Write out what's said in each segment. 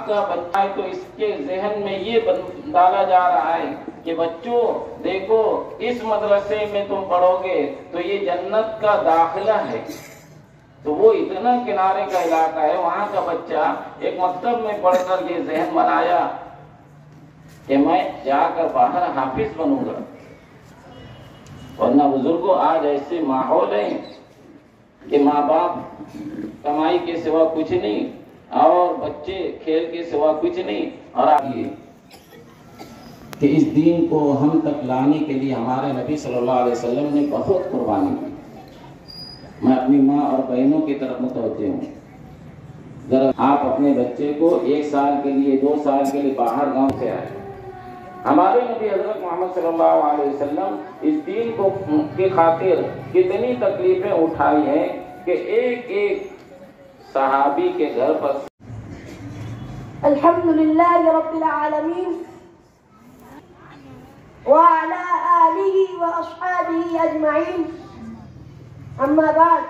का बच्चा है तो इसके जहन में ये डाला जा रहा है कि बच्चों देखो, इस मदरसे में तुम पढ़ोगे तो ये जन्नत का दाखिला है। तो वो इतना किनारे का इलाका है, वहां का बच्चा एक मकतब में पढ़कर ये जहन बनाया कि मैं जाकर बाहर हाफिज बनूंगा। वरना बुजुर्गों, आज ऐसे माहौल है कि माँ बाप कमाई के सिवा कुछ नहीं और बच्चे खेल के सिवा कुछ नहीं। और आगे कि इस दीन को हम तक लाने के लिए हमारे नबी सल्लल्लाहु अलैहि वसल्लम ने बहुत कुर्बानी की। मैं अपनी माँ और बहनों की तरफ मुतवज्जे हूँ। जरा आप अपने बच्चे को 1 साल के लिए 2 साल के लिए बाहर गांव से आए। हमारे नबी हजरत मोहम्मद सल्लल्लाहु अलैहि वसल्लम इस दीन को के खातिर कितनी तकलीफें उठाई हैं कि एक एक सहाबी के घर पर अल्हम्दुलिल्लाह रब्बिल आलमीन व अला आलिहि व अस्हाबिहि अजमईन, अम्मा बाद,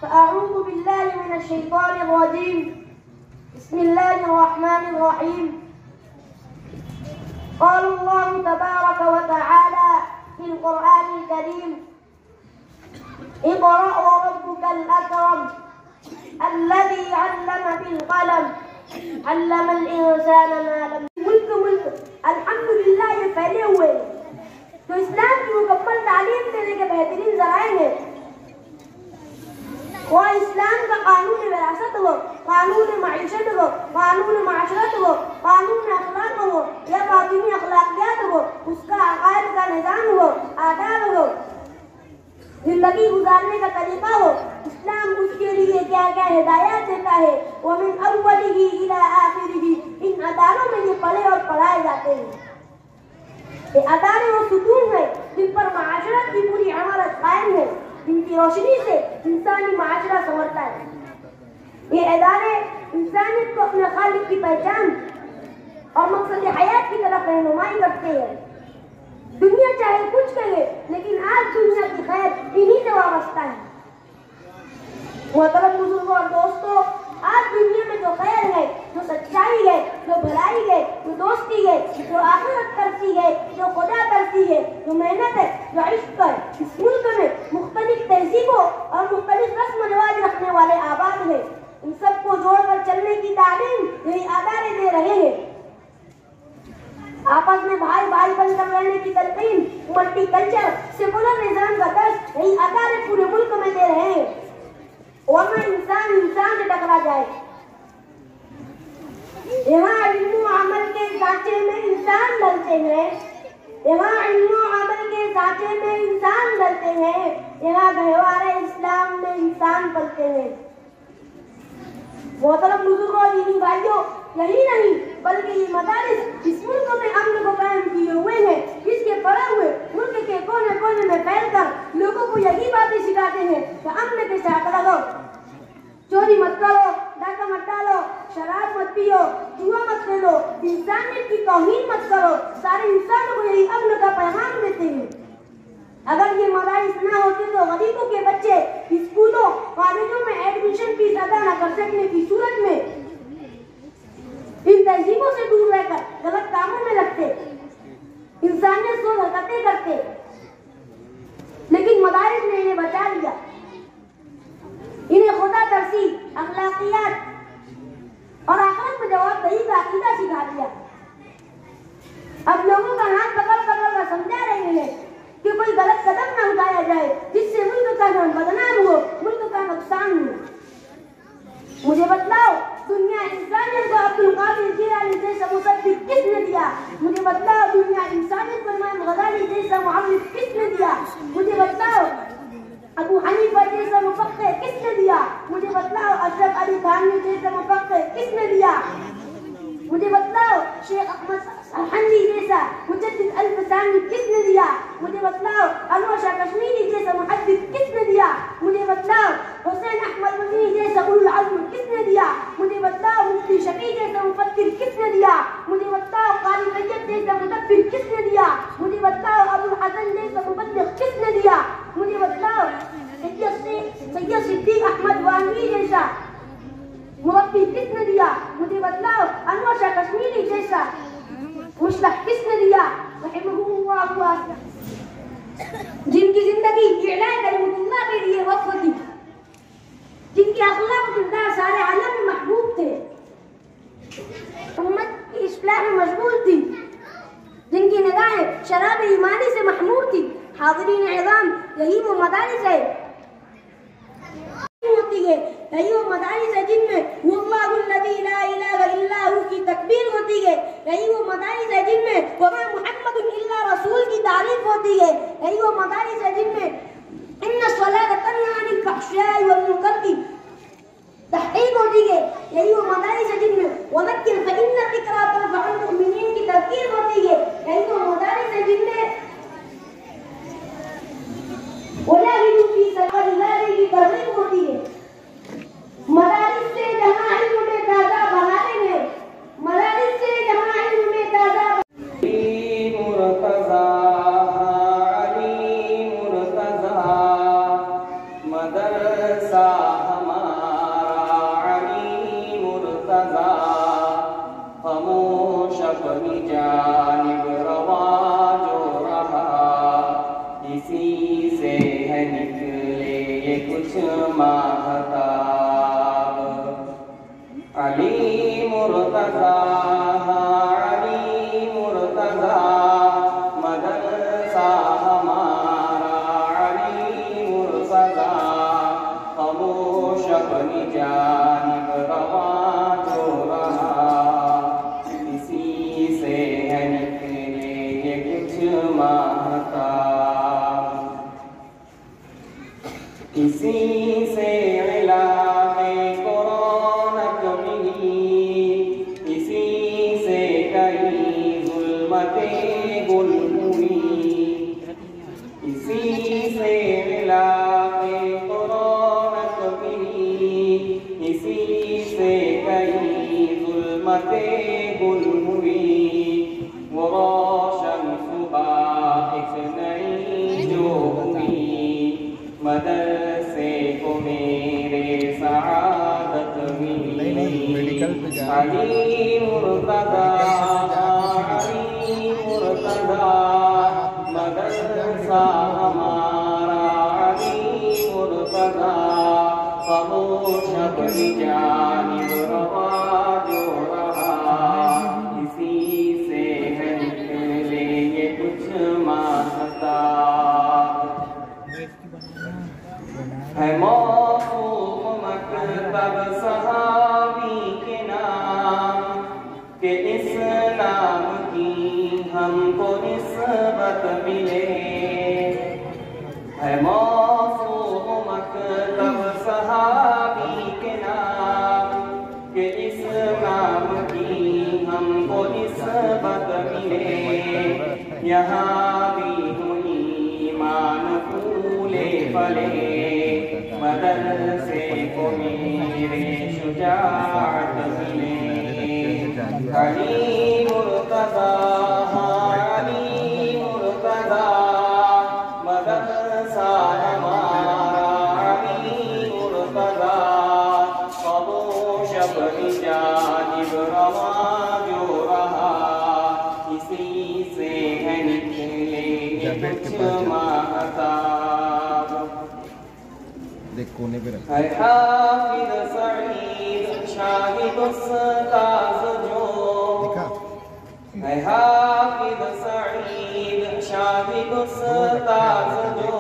फ़अऊज़ु बिल्लाहि मिनश शैतानिर रजीम, बिस्मिल्लाहिर रहमानिर रहीम। क़ाल अल्लाहु तबारक व तआला फ़िल क़ुरआनिल करीम, इक़रा व रब्बुकल अकरम अल्लज़ी अल्लम बिल क़लम अल्लमल इंसाना मा लम। मुल्क अल्हम्दुलिल्लाह ये फैले हुए तो इस्लाम की मुकम्मल तालीम देने के बेहतरीन ज़राए हैं। और इस्लाम का कानून विरासत हो, कानून माइशत हो, कानून माशरत हो, कानून अखलाक हो या बातिनी अखलाकियात हो, उसका अकायद का निज़ाम हो, आदाब हो, जिंदगी गुजारने का तरीका हो, इस्लाम उसके लिए क्या क्या हिदायत देता है। वो मिन अव्वलिही इला आखिरिही, इन अदारों में ये पढ़े और पढ़ाए जाते हैं। ये अदारे वो सुतून है जिन पर माशरत की पूरी अमारत कायम है, जिनकी रोशनी से इंसानी माशरा संवरता है। ये अदारे इंसानियत को अपने खालिक की पहचान और मकसद हयात की तरफ रहनुमाई करते हैं। दुनिया चाहे कुछ कहे, लेकिन आज दुनिया की खैर इन्हीं से वाबस्ता है। मोहतरम बुजुर्गों और दोस्तों, आज दुनिया में जो खैर है, जो सच्चाई है, जो भलाई है, जो दोस्ती है, जो आखिरत तरसी है, जो खुदा तरसी है, जो मेहनत है, जो इश्क है, इस मुल्क में मुख्तलिफ तहजीबों और मुख्तलिफ रस्म रिवाज रखने वाले आबाद है। इन सबको जोड़कर चलने की तालीम यही अदारे दे रहे हैं। आपस में भाई भाई बनकर रहने की तलकीन, मल्टी कल्चर, सेकुलर निजाम का दर्ज यही अदारे पूरे मुल्क में दे रहे हैं। वरना इंसान इंसान से टकरा जाए। यहाँ इल्म अमल के साँचे में इंसान डलते हैं, यहाँ इल्म अमल के साँचे में इंसान डलते हैं, यहाँ गहवारे इस्लाम में इंसान पलते हैं। मोहतरम बुजुर्गों और दीनी भाइयों, यही नहीं बल्कि ये मदारिस इस मुल्क में अमन को कायम किए हुए हैं। इसके पड़े हुए मुल्क के कोने कोने में फैलकर लोगों को यही बातें सिखाते हैं कि अमन के साथ रहो, चोरी मत करो, डाका मत डालो, शराब मत पियो, जुआ मत खेलो, इंसानियत की तौहीन मत करो। सारे इंसानों को यही अमन का पैगाम देते हैं। अगर ये मदारिस ना होते तो गरीबों के बच्चे स्कूलों कॉलेजों में एडमिशन फीस अदा न कर सकने की सूरत में इन तहजीबों से दूर रहकर गलत कामों में लगते, इंसानियत से हरकतें करते। लेकिन मदारिस ने इन्हें बचा लिया, इन्हें खुदा तरसी, अखलाकियात और आखिरत में जवाबदेही का अकीदा सिखा दिया। अब लोगों का हाथ पकड़ कर समझा रहे हैं कि कोई गलत कदम न उठाया जाए जिससे मुल्क का नाम बदनाम हो, मुल्क का नुकसान हो। मुझे बतलाओ, दुनिया इंसानियत को अब्दुल कादिर जिलानी जैसा मुसद्दिक किसने दिया? मुझे बतलाओ, दुनिया इंसानियत को इमाम गज़ाली जैसा मुअल्लिफ किसने दिया? मुझे बतलाओ, अबू हनीफा जैसा मुफक्किह किसने दिया? मुझे बतलाओ, अशरफ अली थानवी जैसा मुफक्किह किसने दिया? मुझे बतलाओ, शेख अहमद हंदी जैसा मुजद्दिद अल-फसानी किसने दिया? मुझे बतलाओ, अनवर शाह कश्मीरी जैसा मुहद्दिस किसने दिया? मुझे बतलाओ, हुसैन अहमद मदनी जैसा उलुल अज़्म किसने दिया? मुझे बतलाओ, मुफ्ती शफी जैसा मुफक्किर किसने दिया? मुझे बतलाओ, क़ारी रैयत जैसा मुदब्बिर किसने दिया? मुझे बतलाओ, अबुल हसन जैसा मुबल्लिग़ किसने दिया? मुझे बतलाओ, सैयद सिद्दीक़ अहमद वानी जैसा मुरब्बी किसने दिया? मुझे बदलाव अनवर शाह कश्मीरी जैसा मुस्लिह किसने दिया? रहमहुल्लाह, जिनकी जिंदगी इलाही करीमुल्लाह के लिए वक्फ थी, जिनके अखलाक किरदार सारे आलम में महबूब थे, उम्मत की इस्लाह में मशगूल थी, जिनकी निगाहें शराब ईमानी से महमूर थी। हाज़रीन इज़ाम, यही वो मदारिस है होती है, यही वो मदारिस है जिनमें वल्लाहुल्लज़ी ला इलाहा इल्ला हु की तकबीर होती है, यही वो मदारिस है जिनमें वमा मुहम्मदुन इल्ला रसूल की तारीफ होती है, यही वो मदारिस है जिनमें इन्ना सलात तन्हा अनिल फहशाई वल मुनकर की तहकीक होती है, यही वो मदारिस है जिनमें वज़क्किर फ़इन्ना ज़िक्रा तनफ़उल मुमिनीन की तज़कीर होती है, यही वो मदारिस है जिनमें वलाहिदु फी सबिलिल्लाह की तरगीब होती है। मदारिस से जहां इल्म में ताज़ा बहारें हैं, मदारिस से जहां इल्म में ताज़ा मुर्तज़ा अली मुर्तज़ा मदरसा हमारा अली मुर्तज़ा खामोश अपनी जानिब रवा जो रहा, इसी से है निकले ये कुछ माहताब। अली मुर्तज़ा अली मुर्तज़ा मदरसा हमारा अली मुर्तज़ा खामोश अपनी जानिब रवा जो रहा, इसी से है निकले ये कुछ माहताब। इसी से इलाहे कुरानक मिली, इसी से कई ज़ुल्मते गुल हुई, इसी से इलाहे कुरानक मिली, इसी से कई ज़ुल्मते गुल हुई। वो रोशन सुबह एक नई जो हुई, मदरसे को मेरे सआदत मिली। अली मुर्तज़ा अली मुर्तज़ा मदरसा हमारा अली मुर्तज़ा खामोश अपनी जानिब रवा जो रहा, इसी से है निकले ये कुछ माहताब। है मौसूफ मकतब सहाबी के नाम के इस नाम की हमको निस्बत मिले। है मौसूफ मकतब सहाबी के नाम के इस नाम की हमको निस्बत मिले। यहाँ भी हुई मान फूले फले, मदरसे को मेरे शुजाअत मिले। अली मुर्तज़ा अली मुर्तज़ा मदरसा हमारा अली मुर्तज़ा खामोश अपनी जानिब रवा जो रहा, इसी से है निकले कुछ माहताब। कोने पे रख। है हाफिज़ सईद शाहिद उस्ताद जो, है हाफिज़ सईद शाहिद उस्ताद जो,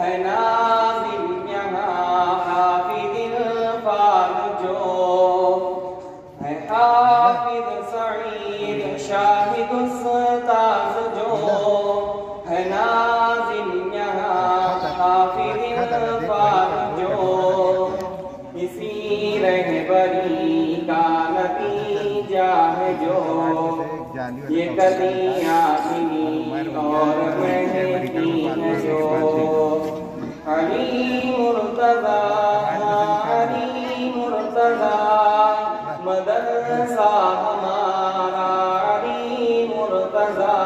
है नाज़िम यहाँ हाफिज़ इरफान जो, है हाफिज़ सईद शाहिद उस्ताद जो, है नाज़िम यहाँ हाफिज़ इरफान जो, इसी रहबरी का नतीजा है जो, ये कलियाँ खिली और महकी हैं जो। अली मुर्तज़ा अली मुर्तज़ा मदरसा हमारा अली मुर्तज़ा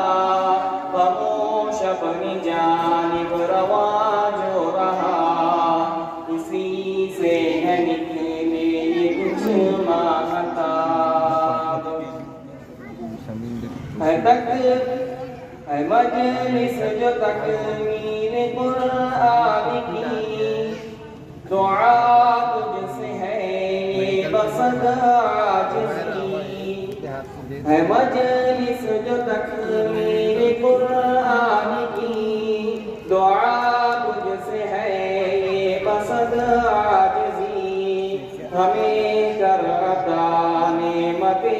खामोश अपनी जानिब रवा जो रहा, इसी से है निकले ये कुछ माहताब। है तक है मजलिस जो तकमील कुरान की, दुआ तुझसे है ये बसद आजिज़ी। है मजलिस जो तकमील कुरान की, दुआ तुझसे है ये बसद आजिज़ी। हमें कर अता नेमते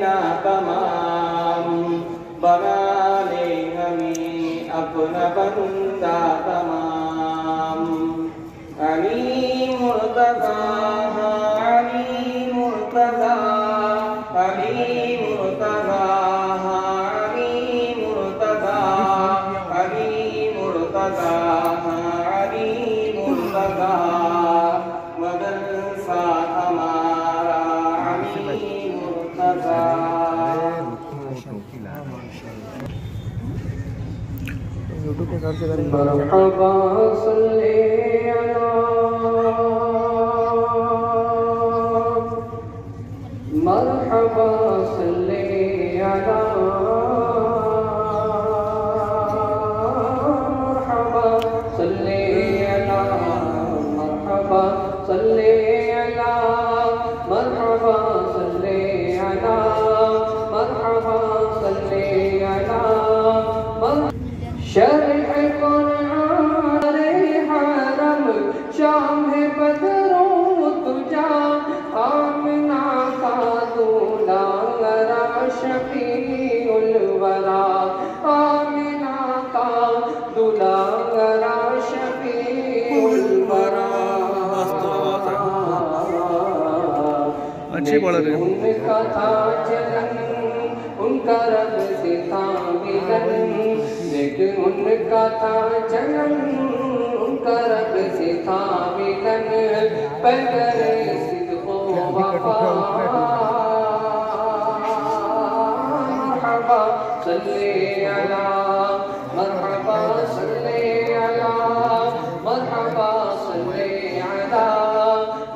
ना तमाम, बना ले हमें अपना बंदा तमाम। अली मुर्तज़ा अली मुर्तज़ा अली मुर्तज़ा अली मुर्तज़ा अली मुर्तज़ा अली मुर्तज़ा, मदरसा हमारा अली मुर्तज़ा। मरहबा सल्ले अला मरहबा सल्ले अला मरहबा सल्ले अला मरहबा सल्ले अला मरहबा सल्ले अला मरहबा सल्ले अला। शरह कुरान हरम शाम बदरो तुझा, आमना का दूल्हा गरा शफीउल वरा, आमना का दूल्हा गरा शफीउल वरा। अच्छी पढ़ रहे हो। उनका था चलन उनका रब से था मिलन, लेकिन उनका था चलन उनका रब से था मिलन। पैगर सिद्क़ो वफ़ा मरहबा सल्ले अला मरहबा सल्ले अला मरहबा सल्ले अला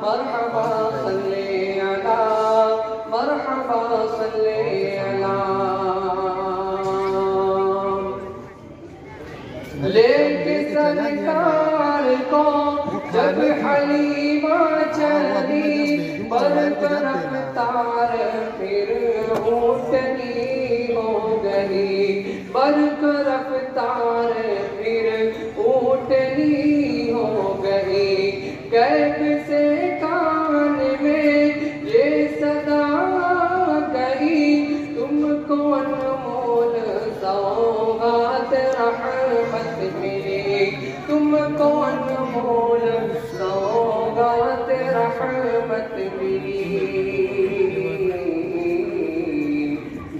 मरहबा सल्ले अला मरहबा सल्ले अला। लेके सरकार को जब हलीमा चली, बरकरफ तार फिर ऊँटनी हो गई, बरकरफ तार फिर ऊँटनी हो गई। कैफ से कान में ये सदा गई, तुमको अनमोल सौगात रहमत मिली, तुमको अनमोल सौगात रहमत मिली।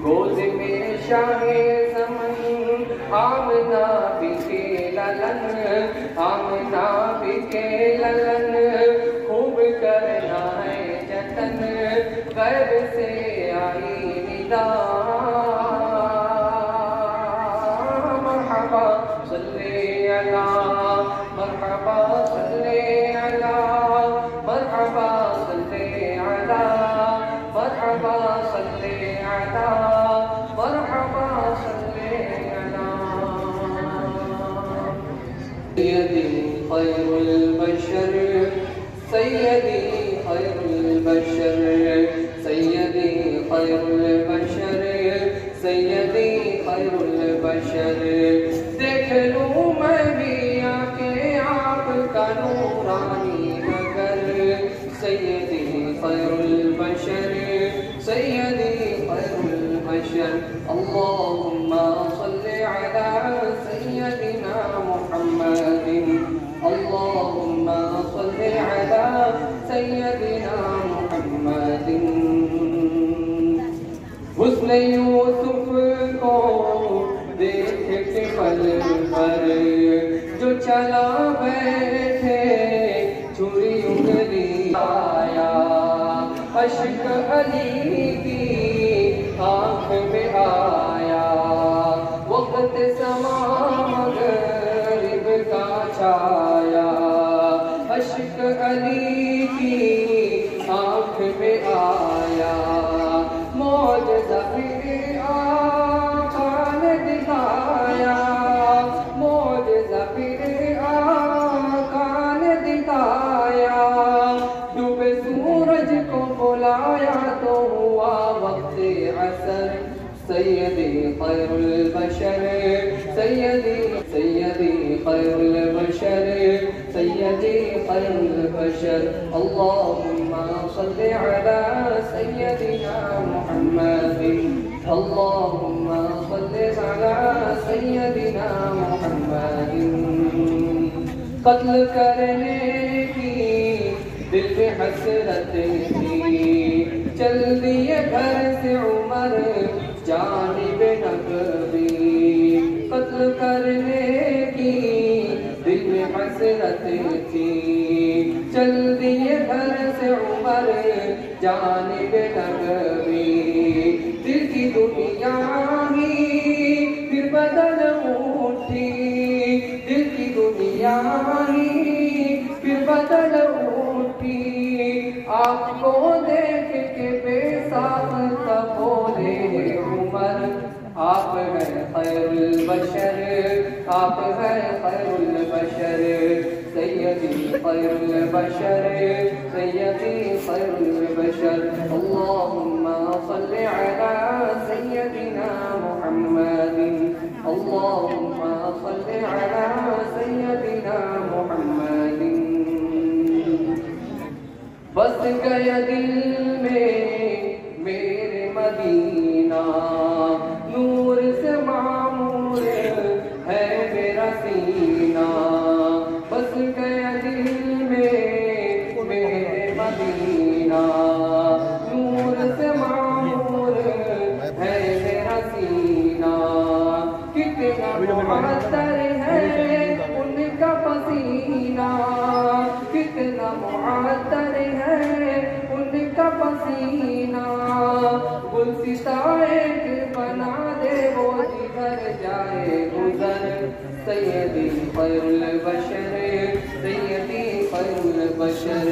गोद में शाहे ज़मन आमना बिके ललन, आमना बिके ललन, खूब करना है जतन, गैब से आई निदा। मरहबा सल्ले अला मरहबा सल्ले अला मरहबा सल्ले अला मरहबा सल्ले अला मरहबा सल्ले अला। सय्यदी खैरुल बशर सय्यदी खैरुल बशर सय्यदी खैरुल बशर सय्यदी खैरुल बशर। देख लूं मैं भी आके आपका नूरानी नगर, सय्यदी खैरुल बशर सय्यदी खैरुल बशर। अल्लाहुम्मा सल्लि अला सय्यदिना मुहम्मदिन, अल्लाहुम्मा सल्लि अला सय्यदिना मुहम्मदिन। हुस्न यूसुफ को देख के पल पर जो चला बैठे छुरी उंगली आया, अश्क अली की आँख में आया। वक्त समा मगरिब का छाया, अश्क अली की आँख में आया। मौजज़ा फिर सैयदी खैरुल बशर सैयदी सैयदी खैरुल बशर सैयदी खैरुल बशर अल्लाहुम्मा सल्लि अला सैयदिना मुहम्मदिन अल्लाहुम्मा सल्लि अला सैयदिना मुहम्मदिन। कत्ल करने की दिल में हसरत थी, चल दिए घर से उमर जानिब नबवी। कत्ल करने की दिल में हसरत थी, चल दिए घर से उमर जानिब नबवी। दिल की दुनिया ही फिर बदल उठी, दिल की दुनिया ही फिर बदल उठी। आपको देख के बेसाख्ता बोले उमर, आप हैं खैरुल बशर, आप हैं खैरुल बशर सैयदी खैरुल बशर सैयदी खैरुल बशर। अल्लाहुम्मा सल्लि अला सैयदिना मुहम्मदिन अल्लाहुम्मा सल्लि अला सैयदिना मुहम्मदिन। बस गया दिल में मेरे मदीना, नूर से मामूर है मेरा सीना। बस गया दिल में मेरे मदीना, नूर से मामूर है मेरा सीना। कितना मुअत्तर है उनका पसीना, कितना मुअत्तर है उनका पसीना। गुलसिताए बना दे वो जिधर जाए गुजर, सैयदी खैरुल बशर सैयदी खैरुल बशर।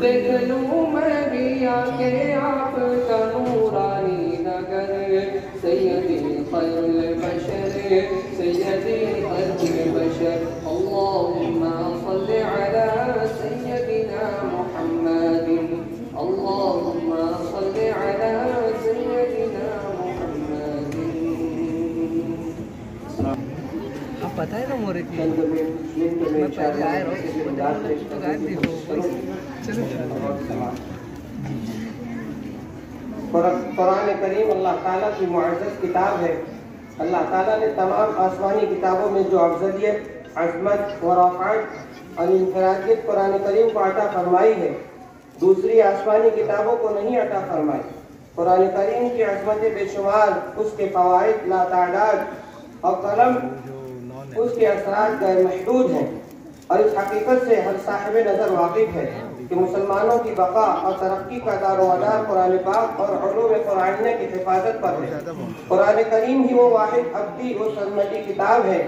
देख लूं मैं भी आके आपका नूरानी नगर, सैयदी खैरुल बशर सैयदी खैरुल बशर। अल्लाहुम्मा सल्लि अला सैयदिना मुहम्मदिन अल्लाहुम्मा सल्लि अला सैयदिना मुहम्मदिन। आप पता है ना मोरे की मैं पहले आया रहा हूँ तो गायब थी वो चलो कुरान करीम अल्लाह ताला की मुअज़्ज़ज़ किताब है। अल्लाह ताला ने तमाम आसमानी किताबों में जो अफ़ज़लियत, अज़मत व रफ़अत और इनफरादियत कुरान करीम को अता फरमाई है, दूसरी आसमानी किताबों को नहीं अता फरमाई। कुरान करीम की अज़मत बेशुमार, उसके फ़वाइद लातादाद और कलम उसके असरात गैर महदूद हैं। और इस हकीकत से हर साहिब नज़र वाकिफ़ है कि मुसलमानों की बका और तरक्की का दारोमदार कुरान पाक और उलूम कुरानिया की हिफाजत पर है। कुरान करीम ही वो वाहिद अब्दी और सरमदी किताब है,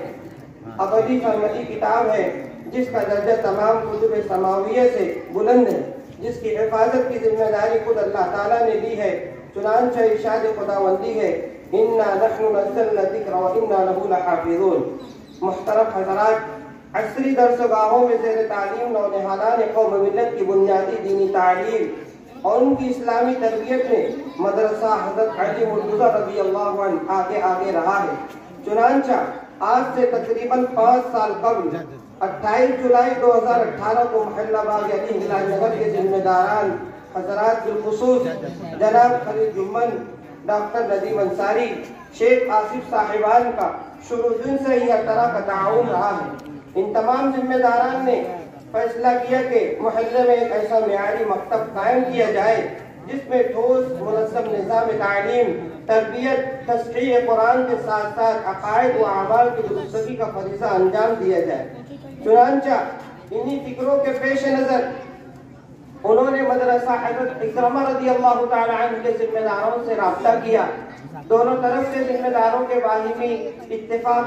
अबदी सरमदी किताब है, जिसका दर्जा तमाम कुतुब समाविया से बुलंद है, जिसकी हिफाजत की जिम्मेदारी खुद अल्लाह ताला ने दी है। चुनांचे इरशाद खुदावंदी है, इन्ना नहनु नज़्ज़लना ज़िक्र व इन्ना लहू लहाफ़िज़ून। मुहतरम हज़रात, असरी दरसगाहों में ज़ेर तालीम नौजवानान कौम मिल्लत की बुनियादी दीनी तालीम और उनकी इस्लामी तरबियत में मदरसा हज़रत अली मुर्तज़ा रज़ी अल्लाहु अन्हु आगे आगे रहा है। चुनांचा आज से तकरीबन 5 साल कबल 28 जुलाई 2018 को मोहल्ला बाग यानी हिलालनगर के जिम्मेदारान हज़रात बिलखुसूस जनाब खलील जुम्मन, डॉक्टर नदीम अंसारी, शेख आसिफ साहिबान का शुरू से ही हर तरह का ताउन रहा है। इन तमाम जिम्मेदारान ने फैसला किया कि मोहल्ले में एक ऐसा मियारी मकतब कायम किया जाए जिसमें ठोस मुनज़्ज़म निज़ाम तालीम, तरबियत, तस्हीह कुरान के साथ साथ अक़ाइद व अमाल की दुरुस्तगी का फरीज़ा अंजाम दिया जाए। चुनांचा इन्हीं फिक्रों के पेश नज़र उन्होंने मदरसा हज़रत इकरमा रज़ी अल्लाहु ताला अन्हु के जिम्मेदारों से राब्ता किया। दोनों तरफ से जिम्मेदारों के बाहिमी इत्तेफाक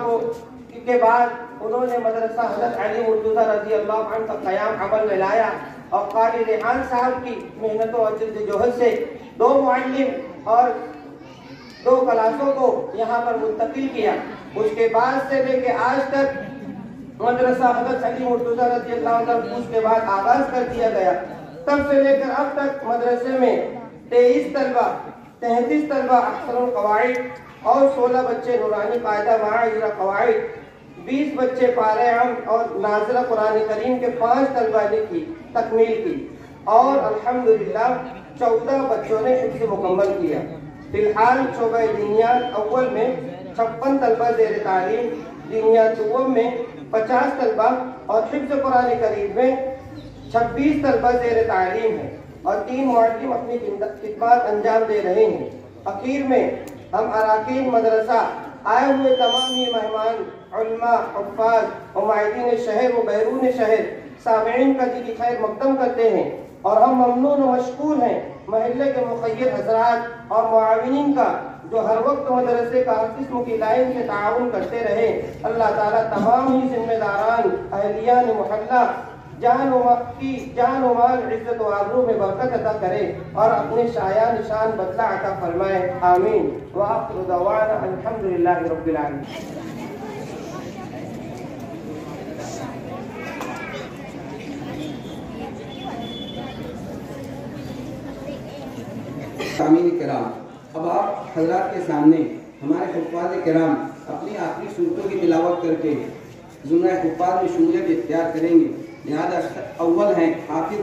के बाद उन्होंने मदरसा हज़रत अली मुर्तज़ा रज़ी अल्लाहु अन्हु का क़याम अमल में लाया और क़ारी रेहान साहब की मेहनत और जद्दोजहद से 2 मुअल्लिम और 2 क्लासों को यहाँ पर मुंतकिल किया। उसके बाद से लेके आज तक मदरसा हज़रत अली मुर्तज़ा रज़ी अल्लाहु अन्हु उसके बाद आगाज़ कर दिया गया। तब से लेकर अब तक मदरसे में 33 तलबा अहसनुल क़वाइद और 16 बच्चे नूरानी कायदा माहिरा कवाइद, 20 बच्चे पारे आम और नाज़िरा कुरान करीम के 5 तलबा ने की तकमील की और अल्हम्दुलिल्लाह 14 बच्चों ने हिफ्ज़ मुकम्मल किया। फिलहाल शोबा दीनियात अव्वल में 56 तलबा ज़ेर तालीम, दीनियात दुव्वम में 50 तलबा और हिफ्ज़ कुरान करीम में 26 तलबा ज़ेर तालीम है और 3 मुअल्लिम अपनी खिदमत अंजाम दे रहे हैं। आखिर में हम अराकीन मदरसा आए हुए तमाम ही मेहमान, उलमा, हुफ़्फ़ाज़, उमाइदीन शहर व बैरून शहर सामईन का दिली खैर मक़दम करते हैं और हम ममनून व मशकूर हैं महल्ले के मुख़य्यद हज़रात और मुआविनीन का जो हर वक्त मदरसे का हर किस्म की लाइन से ताउन करते रहे। अल्लाह ताला तमाम ही जिम्मेदारान अहलियान मोहल्ला जान व माल इज्जत व आबरू में बरकत अता करे और अपने शाया निशान बदला अता फरमाए। आमीन। व आखिरु दअवाना अल्हम्दुलिल्लाहि रब्बिल आलमीन। सामीन किराम, अब आप हजरात के सामने हमारे हुफ़्फ़ाज़ किराम अपनी आखिरी सूरतों की तिलावत करके ज़ुमरा हुफ़्फ़ाज़ में शमूलियत इख्तियार करेंगे। लिहाजा अव्वल हैं हाफिज़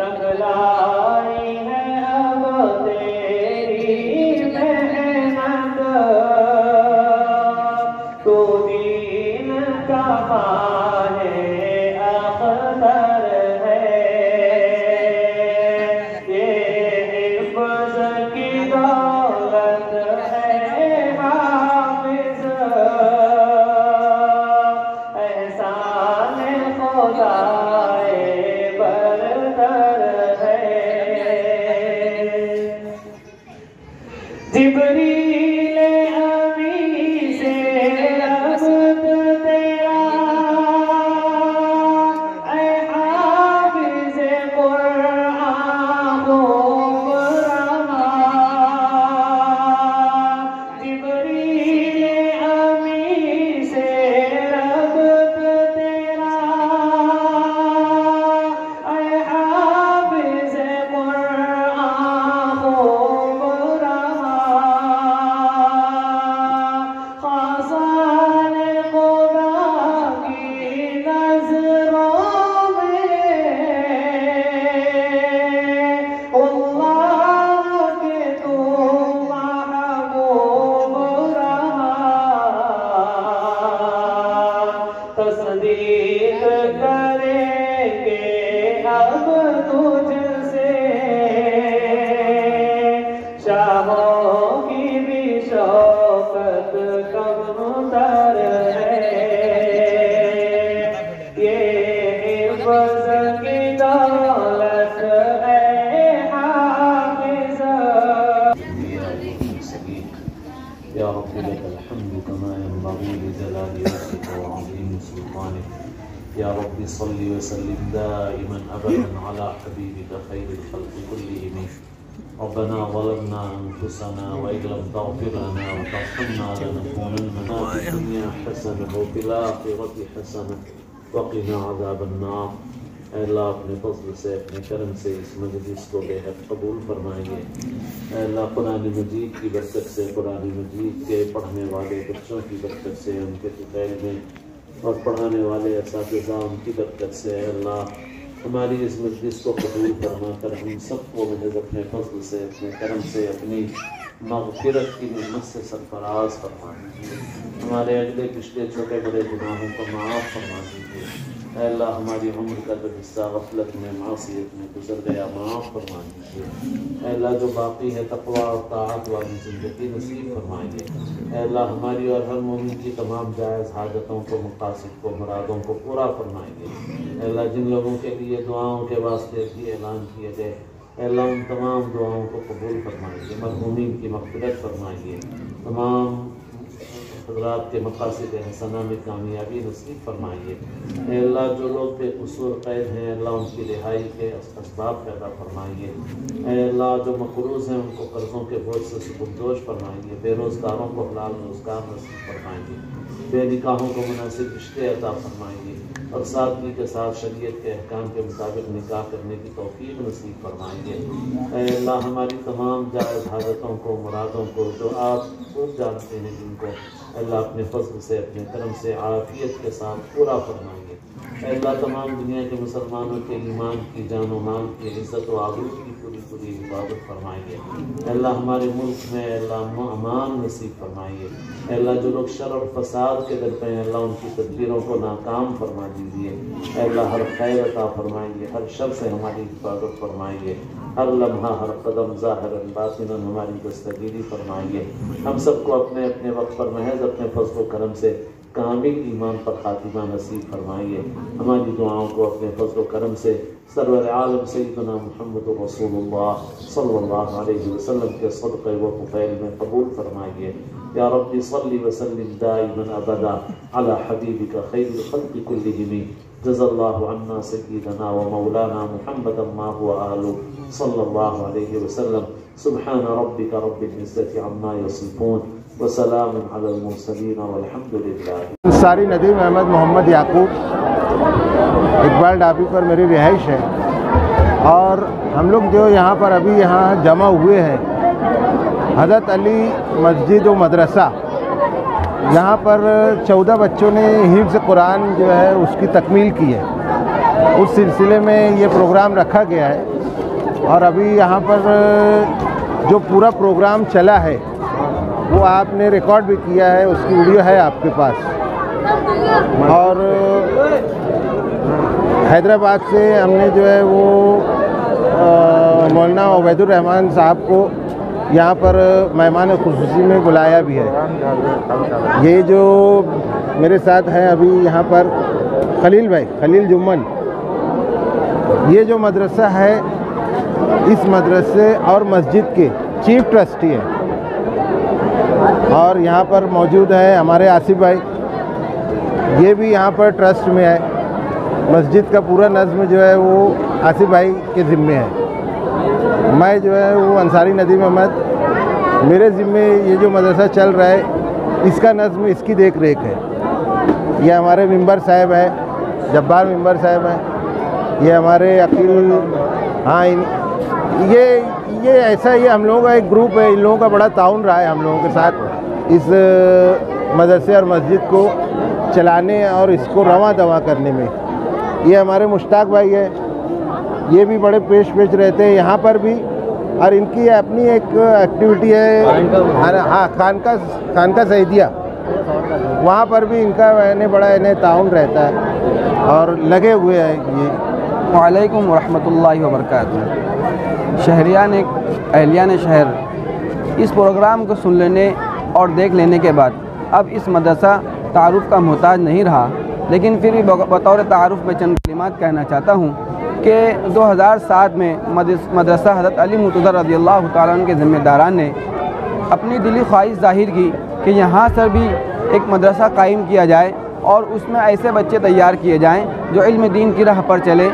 रंग लाई है अब तेरी मेहनत, तो दीन का माहे अख्तर है, ये हिफ्ज़ की दौलत है हाफ़िज़, एहसान खुदा जिब्रील अमी से रब्त तेरा, ऐ हाफ़िज़ कुरान खुफ़रमा। जिब्रील अमी से रब्त तेरा, ऐ हाफ़िज़ कुरान खुफ़रमा। खासान खुदा की नज़रों में अल्लाह के तू महबूब रहा। तस्दीक करेंगे अब तुझसे, शाहों की भी शौकत कबूतर है, ये हिफ्ज़ की दौलत है हाफ़िज़। या रब्बी लकल हम्दु कमा यंबग़ी लिजलाली वजहिक व अज़ीम सुल्तानिक। या रब्बी सल्लि व सल्लिम दाइमन अबदन अला हबीबिका खैरिल खल्क़ि कुल्लिहिम। रब्बना ज़लमना अनफुसना व इन लम तग़फिर लना व तर्हमना लनकूनन्ना फिद दुनिया हसनह व फिल आखिरति हसनह व क़िना अज़ाबन नार। अल्लाह अपने फज़ल से अपने करम से इस मजलिस को बेहद कबूल फरमाएंगे। अल्लाह कुरान मजीद की बरकत से, कुरान मजीद के पढ़ने वाले बच्चों की बरकत से, उनके तुफ़ैल में और पढ़ाने वाले असातिज़ा उनकी बरकत से अल्लाह हमारी इस मजलिस को कबूल फरमा कर हम सबको महज़ अपने फज़ल से, अपने करम से, अपनी मग़फ़िरत की नेमत से सरफराज फरमा दीजिए। हमारे अगले पिछले छोटे बड़े गुनाहों को माफ़ फरमा दीजिए। अल्लाह हमारी उम्र का जो हिस्सा गफलत में मासियत में गुजर गया माफ़ फरमा दीजिए। अल्लाह जो बाकी है तक़वा और ताअत वाली ज़िंदगी नसीब फरमाइए। अल्लाह हमारी और हर मोमिन की तमाम जायज़ हाजतों को मकासद को मुरादों को पूरा फरमाइए। अल्लाह जिन लोगों के लिए दुआओं के वास्ते भी ऐलान किए गए अल्लाह उन तमाम दुआओं को कबूल फरमाइए। मरहूमीन की मग़फ़िरत फरमाइए। तमाम हज़रात के मक़ासिद हसना में कामयाबी नसीब फरमाइए। अल्लाह जो लोग बेकसूर कैद हैं अल्लाह उनकी रिहाई के असबाब पैदा फरमाइए। अल्लाह जो मक़रूज़ हैं उनको कर्ज़ों के बोझ से सुबुकदोश फरमाइए। बेरोज़गारों को हलाल रोज़गार नसीब फरमाइए। बेनिकाहों को मुनासिब रिश्ते अता फरमाइए और सादगी के साथ शरीयत के अहकाम के मुताबिक निकाह करने की तौफीक नसीब फरमाइए। अल्लाह हमारी तमाम जायज़ हाजतों को मुरादों को जो आप खूब जानते हैं जिनको अल्लाह अपने फज़ल से अपने करम से आफ़ियत के साथ पूरा फरमाइए। अल्लाह तमाम दुनिया के मुसलमानों के ईमान की जान व माल की इज़्ज़त व आबरू की पूरी पूरी हिफाज़त फरमाइए। अल्लाह हमारे मुल्क में अल्लाह अमान नसीब फरमाइए। अल्लाह जो लोग शर और फसाद के दर पे हैं अल्लाह उनकी तदबीरों को नाकाम फरमा दीजिए। अल्लाह हर खैर अता फरमाइए। हर शर से हमारी हिफाजत फरमाइए। हर लम्हा हर कदम ज़ाहिरन बातिनन हमारी दस्तगीरी फरमाइए। हम सबको अपने अपने वक्त पर महज अपने फज़ल व करम से कामिल ईमान पर खातिमा नसीब फरमाइए। हमारी दुआओं को अपने फज़ल व करम से सरवर आलम सय्यदना मुहम्मद रसूलुल्लाह सल्लल्लाहु अलैहि वसल्लम के सदक़े व तुफ़ैल में कबूल फरमाइए। या रब्बी सल्ली व सल्लिम दाइमन अबदा अला हबीबिका खैरिल खल्क़ि कुल्लिहिम जज़ल्लाहु अन्ना सय्यदना व मौलाना मुहम्मदन मा हुवा आलु सल्लल्लाहु अलैहि वसल्लम। सुब्हान रब्बिका रब्बिल इज़्ज़ति अम्मा यसिफून व सलामुन अलल मुरसलीन वल्हम्दुलिल्लाह। अंसारी नदीम अहमद मोहम्मद याकूब इकबाल ढाबी पर मेरी रिहाइश है और हम लोग जो यहाँ पर अभी यहाँ जमा हुए हैं हज़रत अली मस्जिद व मदरसा, यहाँ पर 14 बच्चों ने हिफ्ज़ कुरान जो है उसकी तकमील की है। उस सिलसिले में ये प्रोग्राम रखा गया है और अभी यहाँ पर जो पूरा प्रोग्राम चला है वो आपने रिकॉर्ड भी किया है, उसकी वीडियो है आपके पास। और हैदराबाद से हमने जो है वो मौलाना उबैदुर रहमान साहब को यहाँ पर मेहमान खुसूसी में बुलाया भी है। ये जो मेरे साथ हैं अभी यहाँ पर खलील भाई, खलील जुम्मन, ये जो मदरसा है इस मदरसे और मस्जिद के चीफ ट्रस्टी हैं और यहाँ पर मौजूद है हमारे आसिफ भाई, ये भी यहाँ पर ट्रस्ट में है। मस्जिद का पूरा नज़्म जो है वो आसिफ भाई के ज़िम्मे है। मैं जो है वो अंसारी नदीम अहमद, मेरे ज़िम्मे ये जो मदरसा चल रहा है इसका नज़्म इसकी देख रेख है। ये हमारे मेंबर साहब है, जब्बार मेंबर साहब हैं, ये हमारे अकील, हाँ ये ऐसा ही हम लोगों का एक ग्रुप है। इन लोगों का बड़ा ताउन रहा है हम लोगों के साथ इस मदरसे और मस्जिद को चलाने और इसको रवां दवा करने में। ये हमारे मुश्ताक भाई है, ये भी बड़े पेश रहते हैं यहाँ पर भी और इनकी अपनी एक एक्टिविटी है, हाँ खानका सईदिया, वहाँ पर भी इनका मैंने बड़ा इन्हें ताउन रहता है और लगे हुए हैं ये। वालेकुम रहमतुल्लाहि व बरकातुहू। शहरियान अहलियान शहर इस प्रोग्राम को सुन लेने और देख लेने के बाद अब इस मदरसा तारुफ का मोहताज नहीं रहा, लेकिन फिर भी बतौर तारुफ में चंद कलिमात कहना चाहता हूँ कि 2007 में मदरसा हज़रत अली मुर्तज़ा रज़ियल्लाहु ताला अन्हु के ज़िम्मेदारान ने अपनी दिली ख्वाहिश जाहिर की कि यहाँ से भी एक मदरसा कायम किया जाए और उसमें ऐसे बच्चे तैयार किए जाएँ जो इल्म दीन की राह पर चले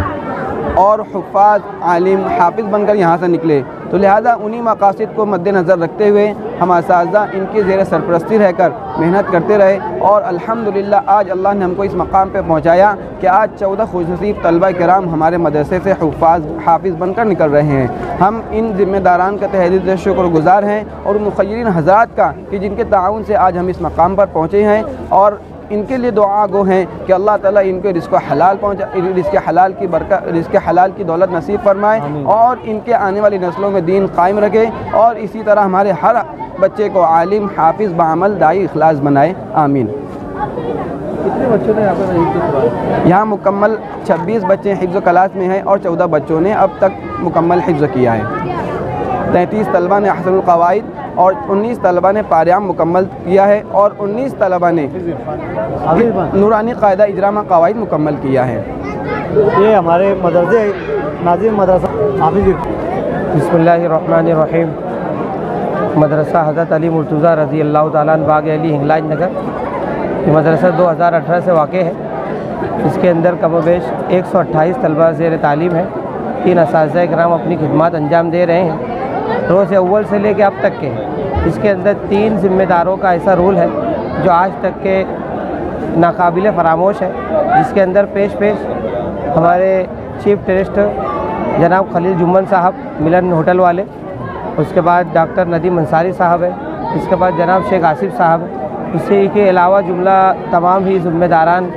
और हुफ़ाज़, आलिम, हाफिज़ बनकर यहाँ से निकले। तो लिहाजा उन्हीं मकासद को मद्देनज़र रखते हुए हम असातिज़ा इनकी ज़ेर सरपरस्ती रहकर मेहनत करते रहे और अल्हम्दुलिल्लाह आज अल्लाह ने हमको इस मकाम पे पहुँचाया कि आज 14 खुशनसीब तलबा किराम हमारे मदरसे से हुफ़ाज़, हाफिज़ बनकर निकल रहे हैं। हम इन ज़िम्मेदारान का तहे दिल से शुक्रगुज़ार हैं और मुख़य्यरीन हज़रात का कि जिनके ताउन से आज हम इस मकाम पर पहुँचे हैं और इनके लिए दुआ गो हैं कि अल्लाह ताला इनको रिज़्क़ हलाल रिज़्क़ हलाल की बरकत, रिज़्क़ हलाल की दौलत नसीब फरमाए और इनके आने वाली नस्लों में दीन कायम रखे और इसी तरह हमारे हर बच्चे को आलिम, हाफिज़, बाअमल, दाई, इखलास बनाए। आमीन। कितने बच्चों ने यहाँ पर हिफ्ज़ कुरान? यहाँ मुकम्मल 26 बच्चे हिफ्ज़ क्लास में हैं और 14 बच्चों ने अब तक मुकम्मल हिफ्ज़ किया है। 33 तलबा ने अहसनुल क़वाइद और 19 तलबा ने पारियाम मुकम्मल किया है और 19 तलबा ने नूरानी कायदा इजरामा क़वाइद मुकम्मल किया है। ये हमारे मदरसे नाज़िम मदरसा हाफिज़। बिस्मिल्लाहिर्रहमानिर्रहीम। मदरसा हज़रत अली मुर्तज़ा रज़ी अल्लाह ताला अन्हु बाग अली हिंगलाज नगर। ये मदरसा 2018 से वाक़ है। इसके अंदर कमोबेश 128 तलबा ज़ेर तालीम है। 3 असातिज़ा किराम अपनी खिदमत अंजाम दे रहे हैं रोज़ अव्वल से लेकर अब तक के। इसके अंदर 3 ज़िम्मेदारों का ऐसा रोल है जो आज तक के नाकाबिल फरामोश है, जिसके अंदर पेश हमारे चीफ टेरिस्ट जनाब खलील जुम्मन साहब मिलन होटल वाले, उसके बाद डॉक्टर नदीम अंसारी साहब है, इसके बाद जनाब शेख आसिफ साहब है। इसी के अलावा जुमला तमाम ही ज़िम्मेदारान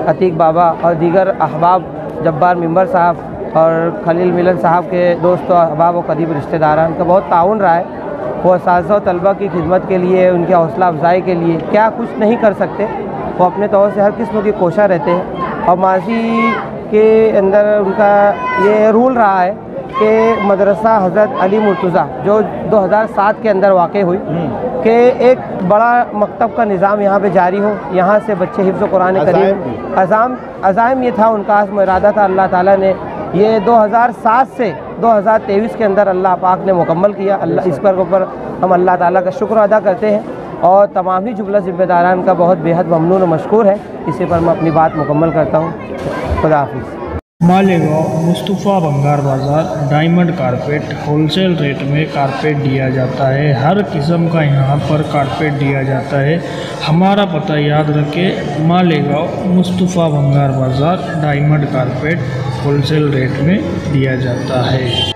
अतीक बाबा और दीगर अहबाब जब्बार मिंबर साहब और खलील मिलन साहब के दोस्त अहबाब और करीब रिश्तेदारान का बहुत ताउन रहा है। वो असातिज़ा तलबा की खिदमत के लिए, उनकी हौसला अफजाई के लिए क्या कुछ नहीं कर सकते, वो अपने तौर से हर किस्म की कोशिश रहते हैं। और माजी के अंदर उनका ये रूल रहा है कि मदरसा हज़रत अली मुर्तज़ा जो 2007 के अंदर वाक़ हुई कि एक बड़ा मकतब का निज़ाम यहाँ पे जारी हो, यहाँ से बच्चे हिफ्ज़ कुरान करीम अज़ाइम ये था उनका आज़्म इरादा था। अल्लाह ताला ने ये 2007 से 2023 के अंदर अल्लाह पाक ने मुकम्मल किया। अल्लाह इस पर ऊपर हम अल्लाह ताला का शुक्र अदा करते हैं और तमाम ही जुमला ज़िम्मेदारान का बहुत बेहद ममनून और मशकूर है। इसी पर मैं अपनी बात मुकम्मल करता हूँ। खुदा हाफिज़। मालेगांव मुस्तफ़ा भंगार बाज़ार डायमंड कारपेट होलसेल रेट में कारपेट दिया जाता है। हर किस्म का यहाँ पर कारपेट दिया जाता है। हमारा पता याद रखें, मालेगांव मुस्तफ़ा भंगार बाज़ार डायमंड कारपेट होलसेल रेट में दिया जाता है।